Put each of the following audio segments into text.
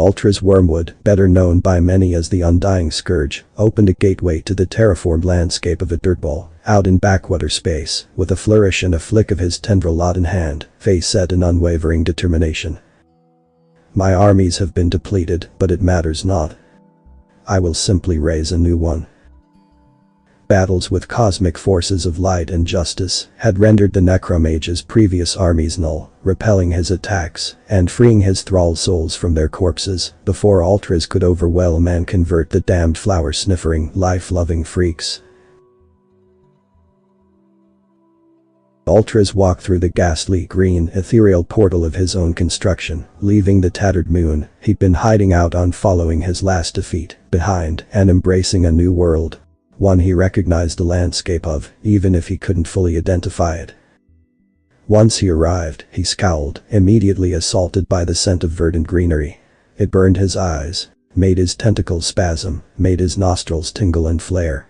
Ultra's wormwood, better known by many as the Undying Scourge, opened a gateway to the terraformed landscape of a dirtball, out in backwater space, with a flourish and a flick of his tendril in hand, face set in unwavering determination. My armies have been depleted, but it matters not. I will simply raise a new one. Battles with cosmic forces of light and justice had rendered the necromage's previous armies null, repelling his attacks and freeing his thrall souls from their corpses before Ultras could overwhelm and convert the damned flower-sniffing, life-loving freaks. Ultras walked through the ghastly green, ethereal portal of his own construction, leaving the tattered moon he'd been hiding out on following his last defeat behind and embracing a new world. One he recognized the landscape of, even if he couldn't fully identify it. Once he arrived, he scowled, immediately assaulted by the scent of verdant greenery. It burned his eyes, made his tentacles spasm, made his nostrils tingle and flare.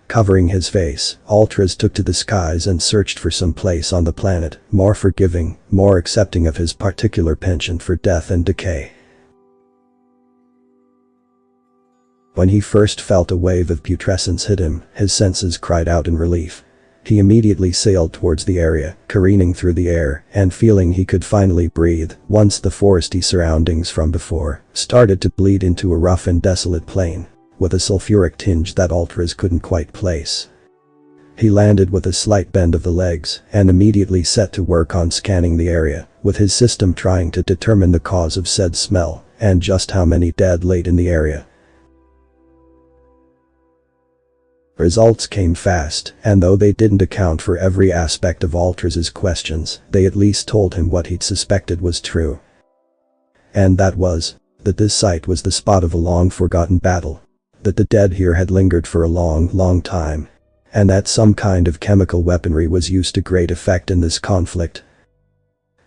Covering his face, Ultras took to the skies and searched for some place on the planet, more forgiving, more accepting of his particular penchant for death and decay. When he first felt a wave of putrescence hit him, his senses cried out in relief. He immediately sailed towards the area, careening through the air and feeling he could finally breathe once the foresty surroundings from before started to bleed into a rough and desolate plain, with a sulfuric tinge that Ultras couldn't quite place. He landed with a slight bend of the legs and immediately set to work on scanning the area, with his system trying to determine the cause of said smell and just how many dead laid in the area. Results came fast, and though they didn't account for every aspect of Ultras's questions, they at least told him what he'd suspected was true. And that was that this site was the spot of a long-forgotten battle, that the dead here had lingered for a long time, and that some kind of chemical weaponry was used to great effect in this conflict.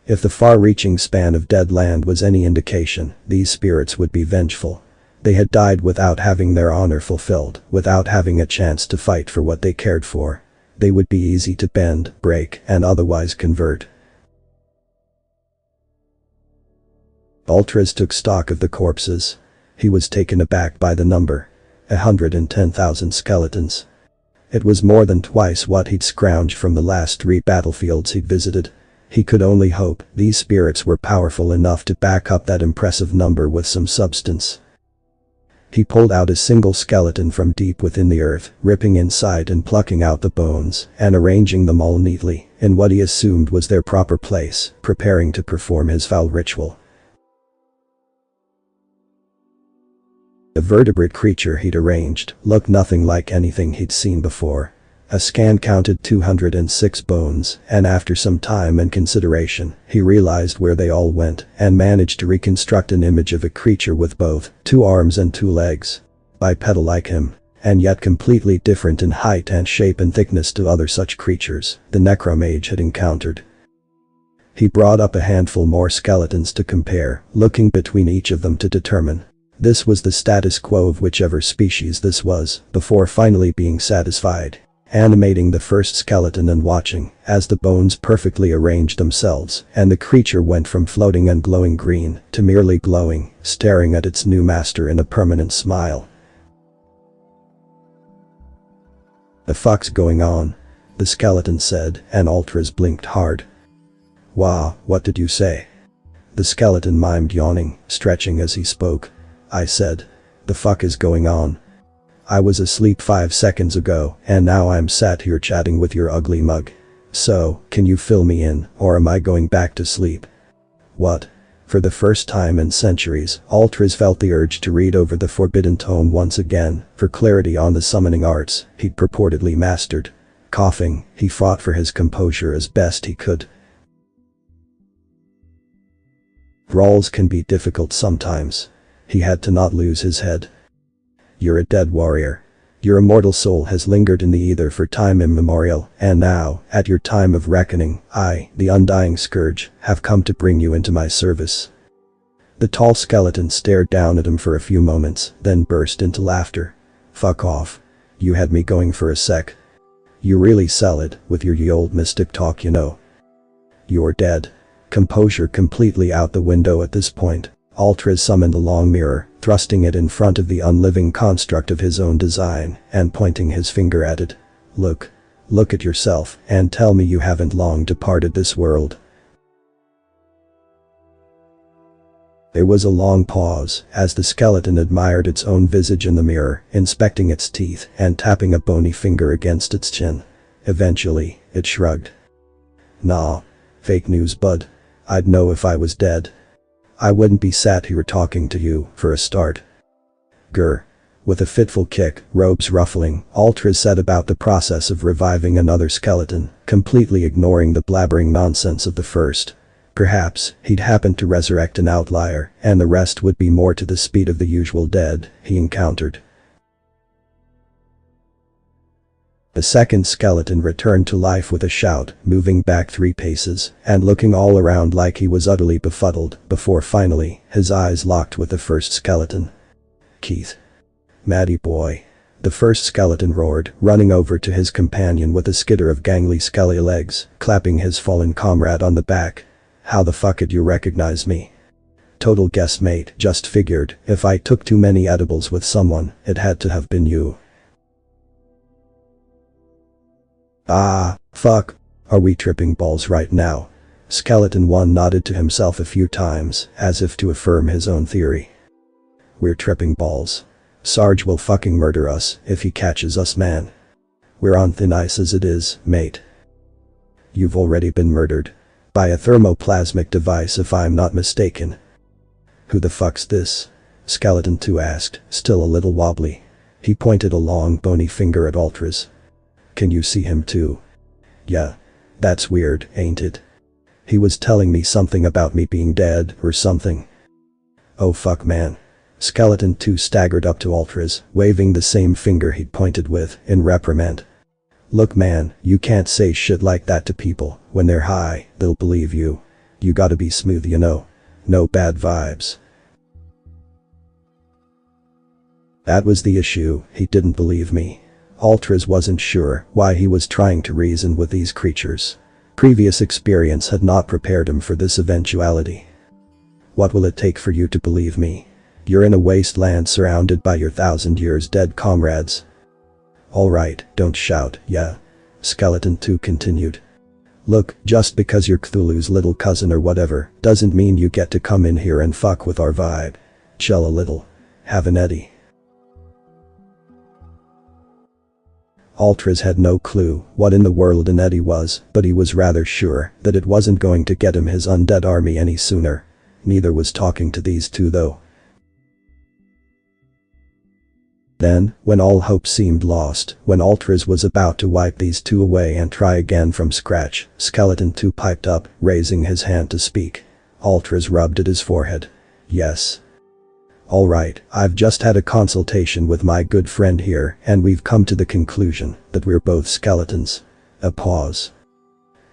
If the far-reaching span of dead land was any indication, these spirits would be vengeful. They had died without having their honor fulfilled, without having a chance to fight for what they cared for. They would be easy to bend, break, and otherwise convert. Ultras took stock of the corpses. He was taken aback by the number. 110,000 skeletons. It was more than twice what he'd scrounged from the last 3 battlefields he'd visited. He could only hope these spirits were powerful enough to back up that impressive number with some substance. He pulled out a single skeleton from deep within the earth, ripping inside and plucking out the bones, and arranging them all neatly in what he assumed was their proper place, preparing to perform his foul ritual. The vertebrate creature he'd arranged looked nothing like anything he'd seen before. A scan counted 206 bones, and after some time and consideration, he realized where they all went and managed to reconstruct an image of a creature with both 2 arms and 2 legs. Bipedal like him, and yet completely different in height and shape and thickness to other such creatures the necromage had encountered. He brought up a handful more skeletons to compare, looking between each of them to determine this was the status quo of whichever species this was, before finally being satisfied. Animating the first skeleton and watching as the bones perfectly arranged themselves and the creature went from floating and glowing green to merely glowing, staring at its new master in a permanent smile. "The fuck's going on?" the skeleton said, and Ultras blinked hard. "Wah, what did you say?" The skeleton mimed, yawning, stretching as he spoke. "I said, the fuck is going on? I was asleep 5 seconds ago, and now I'm sat here chatting with your ugly mug. So, can you fill me in, or am I going back to sleep?" "What?" For the first time in centuries, Ultras felt the urge to read over the forbidden tome once again, for clarity on the summoning arts he'd purportedly mastered. Coughing, he fought for his composure as best he could. Brawls can be difficult sometimes. He had to not lose his head. "You're a dead warrior. Your immortal soul has lingered in the ether for time immemorial, and now, at your time of reckoning, I, the Undying Scourge, have come to bring you into my service." The tall skeleton stared down at him for a few moments, then burst into laughter. "Fuck off. You had me going for a sec. You really sell it, with your ye old mystic talk, you know. You're dead." Composure completely out the window at this point, Altris summoned a long mirror, thrusting it in front of the unliving construct of his own design and pointing his finger at it. Look. Look at yourself and tell me you haven't long departed this world. There was a long pause as the skeleton admired its own visage in the mirror, inspecting its teeth and tapping a bony finger against its chin. Eventually, it shrugged. Nah. Fake news, bud. I'd know if I was dead. I wouldn't be sat here talking to you, for a start. Grr. With a fitful kick, robes ruffling, Altris set about the process of reviving another skeleton, completely ignoring the blabbering nonsense of the first. Perhaps he'd happened to resurrect an outlier, and the rest would be more to the speed of the usual dead he encountered. The second skeleton returned to life with a shout, moving back 3 paces and looking all around like he was utterly befuddled before finally his eyes locked with the first skeleton. Keith. Matty boy. The first skeleton roared, running over to his companion with a skitter of gangly skelly legs, clapping his fallen comrade on the back. How the fuck did you recognize me? Total guess, mate. Just figured if I took too many edibles with someone, it had to have been you. Ah, fuck. Are we tripping balls right now? Skeleton 1 nodded to himself a few times, as if to affirm his own theory. We're tripping balls. Sarge will fucking murder us if he catches us, man. We're on thin ice as it is, mate. You've already been murdered. By a thermoplasmic device if I'm not mistaken. Who the fuck's this? Skeleton 2 asked, still a little wobbly. He pointed a long bony finger at Altris. Can you see him too? Yeah. That's weird, ain't it? He was telling me something about me being dead or something. Oh fuck, man. Skeleton 2 staggered up to Altris, waving the same finger he'd pointed with in reprimand. Look, man, you can't say shit like that to people. When they're high, they'll believe you. You gotta be smooth, you know. No bad vibes. That was the issue, he didn't believe me. Altris wasn't sure why he was trying to reason with these creatures. Previous experience had not prepared him for this eventuality. What will it take for you to believe me? You're in a wasteland surrounded by your 1,000 years dead comrades. Alright, don't shout, yeah. Skeleton 2 continued. Look, just because you're Cthulhu's little cousin or whatever, doesn't mean you get to come in here and fuck with our vibe. Chill a little. Have an Eddie. Altris had no clue what in the world an Eddie was, but he was rather sure that it wasn't going to get him his undead army any sooner. Neither was talking to these two though. Then, when all hope seemed lost, when Altris was about to wipe these two away and try again from scratch, Skeleton 2 piped up, raising his hand to speak. Altris rubbed at his forehead. Yes. Alright, I've just had a consultation with my good friend here and we've come to the conclusion that we're both skeletons. A pause.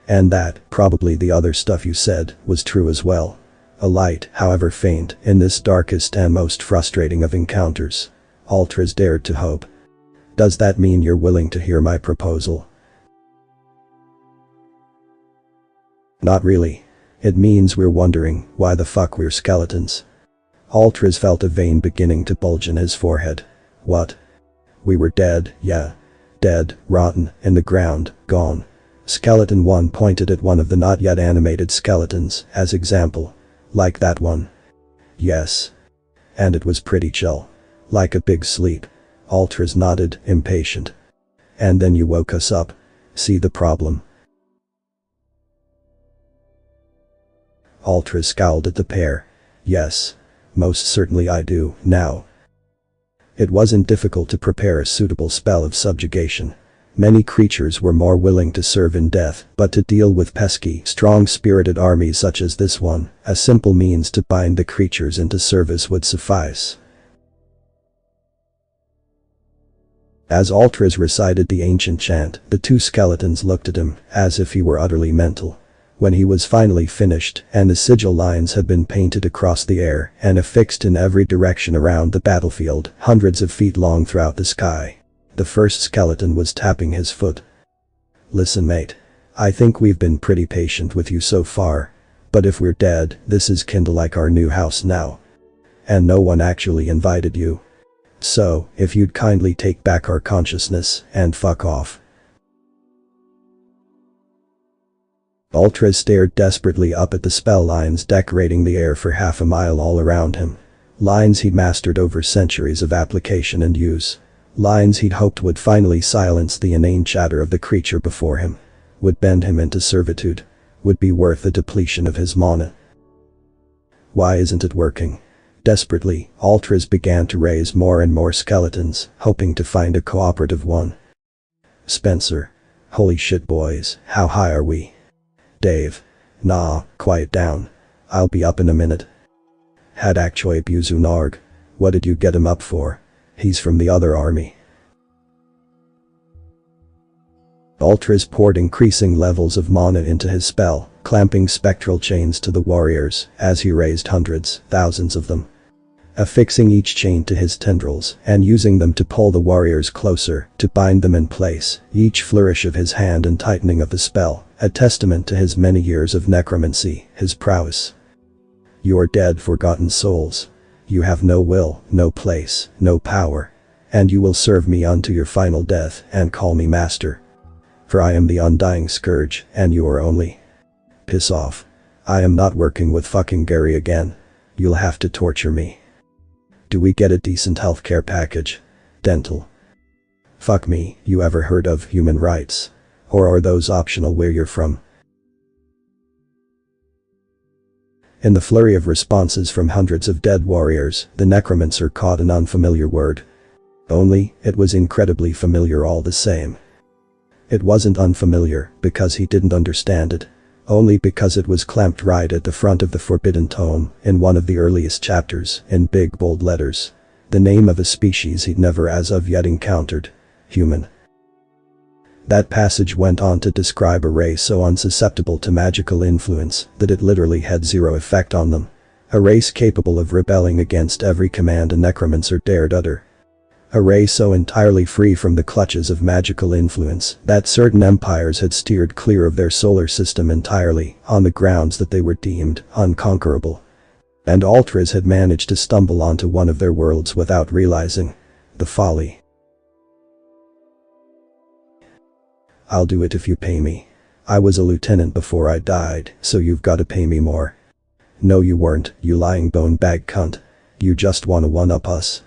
And that, probably the other stuff you said, was true as well. A light, however faint, in this darkest and most frustrating of encounters. Altris dared to hope. Does that mean you're willing to hear my proposal? Not really. It means we're wondering why the fuck we're skeletons. Altris felt a vein beginning to bulge in his forehead. What? We were dead, yeah. Dead, rotten, in the ground, gone. Skeleton 1 pointed at one of the not yet animated skeletons as example. Like that one. Yes. And it was pretty chill. Like a big sleep. Altris nodded, impatient. And then you woke us up. See the problem? Altris scowled at the pair. Yes. Most certainly I do, now. It wasn't difficult to prepare a suitable spell of subjugation. Many creatures were more willing to serve in death, but to deal with pesky, strong-spirited armies such as this one, a simple means to bind the creatures into service would suffice. As Altris recited the ancient chant, the two skeletons looked at him, as if he were utterly mental. When he was finally finished, and the sigil lines had been painted across the air and affixed in every direction around the battlefield, hundreds of feet long throughout the sky, the first skeleton was tapping his foot. Listen, mate. I think we've been pretty patient with you so far. But if we're dead, this is kinda like our new house now. and no one actually invited you. So, if you'd kindly take back our consciousness and fuck off. Ultras stared desperately up at the spell lines decorating the air for half a mile all around him. Lines he'd mastered over centuries of application and use. Lines he'd hoped would finally silence the inane chatter of the creature before him. Would bend him into servitude. Would be worth the depletion of his mana. Why isn't it working? Desperately, Ultras began to raise more and more skeletons, hoping to find a cooperative one. Spencer. Holy shit boys, how high are we? Dave. Nah, quiet down. I'll be up in a minute. Had HFY Narg. What did you get him up for? He's from the other army. Ultras poured increasing levels of mana into his spell, clamping spectral chains to the warriors as he raised hundreds, thousands of them. Affixing each chain to his tendrils and using them to pull the warriors closer, to bind them in place, each flourish of his hand and tightening of the spell, a testament to his many years of necromancy, his prowess. You are dead, forgotten souls. You have no will, no place, no power. And you will serve me unto your final death and call me master. For I am the undying scourge, and you are only. Piss off. I am not working with fucking Gary again. You'll have to torture me. Do we get a decent healthcare package? Dental. Fuck me, you ever heard of human rights? Or are those optional where you're from? In the flurry of responses from hundreds of dead warriors, the necromancer caught an unfamiliar word. Only, it was incredibly familiar all the same. It wasn't unfamiliar because he didn't understand it. Only because it was clamped right at the front of the Forbidden Tome, in one of the earliest chapters, in big bold letters. The name of a species he'd never as of yet encountered. Human. That passage went on to describe a race so unsusceptible to magical influence that it literally had zero effect on them. A race capable of rebelling against every command a necromancer dared utter. A race so entirely free from the clutches of magical influence that certain empires had steered clear of their solar system entirely on the grounds that they were deemed unconquerable. And Ultras had managed to stumble onto one of their worlds without realizing the folly. I'll do it if you pay me. I was a lieutenant before I died, so you've got to pay me more. No you weren't, you lying bone bag cunt. You just wanna one-up us.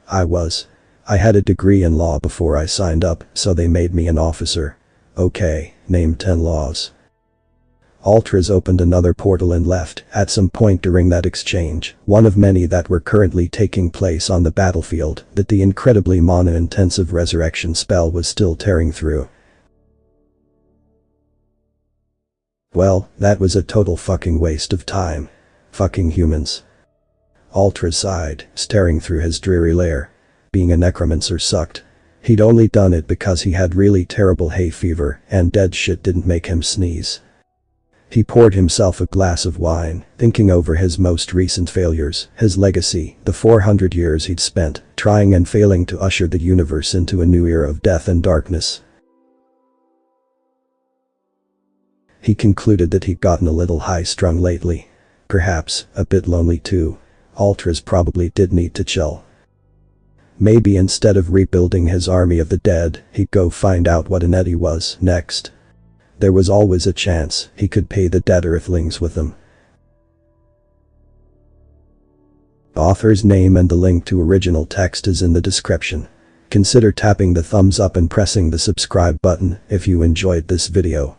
I had a degree in law before I signed up, so they made me an officer. Okay, name 10 laws. Ultras opened another portal and left, at some point during that exchange, one of many that were currently taking place on the battlefield that the incredibly mana-intensive resurrection spell was still tearing through. Well, that was a total fucking waste of time. Fucking humans. Ultras sighed, staring through his dreary lair. Being a necromancer sucked. He'd only done it because he had really terrible hay fever and dead shit didn't make him sneeze. He poured himself a glass of wine, thinking over his most recent failures, his legacy, the 400 years he'd spent trying and failing to usher the universe into a new era of death and darkness. He concluded that he'd gotten a little high-strung lately. Perhaps a bit lonely too. Ultras probably did need to chill. Maybe instead of rebuilding his army of the dead, he'd go find out what an Eddy was next. There was always a chance he could pay the dead earthlings with them. Author's name and the link to original text is in the description. Consider tapping the thumbs up and pressing the subscribe button if you enjoyed this video.